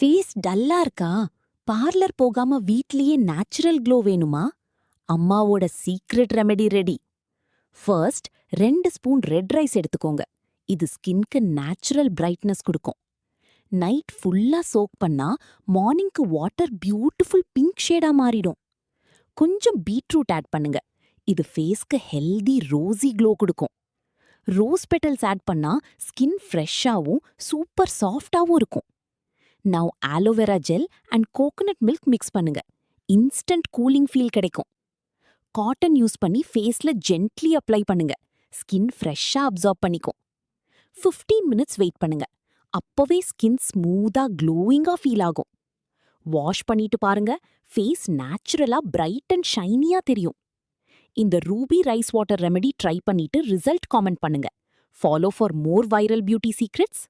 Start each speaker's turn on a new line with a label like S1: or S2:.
S1: Face டல்லா இருக்கா? Parlour போகாம வீட்லயே நேச்சுரல் க்ளோ வேணுமா? அம்மாவோட secret remedy ready. First 2 spoon red rice எடுத்துக்கோங்க. இது ஸ்கின்க்கு நேச்சுரல் பிரைட்னஸ் குடுக்கும். நைட் ஃபுல்லா சோக் பண்ணா மார்னிங்க்கு வாட்டர் பியூட்டிஃபுல் பிங்க் ஷேடா மாறிடும். கொஞ்சம் பீட்ரூட் ஆட் பண்ணுங்க. இது ஃபேஸ்க்கு ஹெல்தி ரோசி க்ளோ குடுக்கும். ரோஸ் பெட்டல்ஸ் ஆட் பண்ணா ஸ்கின் ஃப்ரெஷ்ஷாவும் சூப்பர் சாஃப்டாவும் இருக்கும். Now aloe vera gel and coconut milk mix பண்ணுங்க. இன்ஸ்டன்ட் கூலிங் ஃபீல் கிடைக்கும். காட்டன் யூஸ் பண்ணி ஃபேஸ்ல ஜென்ட்லி அப்ளை பண்ணுங்க. ஸ்கின் ஃப்ரெஷ்ஷா அப்சார்ப் பண்ணிக்கும். 15 மினிட்ஸ் வெயிட் பண்ணுங்க. அப்பவே ஸ்கின் ஸ்மூதா க்ளோயிங்கா ஃபீல் ஆகும். வாஷ் பண்ணிட்டு பாருங்க, ஃபேஸ் நேச்சுரலா பிரைட் அண்ட் ஷைனியா தெரியும். இந்த Ruby rice water remedy try பண்ணிட்டு ரிசல்ட் காமெண்ட் பண்ணுங்க. Follow for more viral beauty secrets.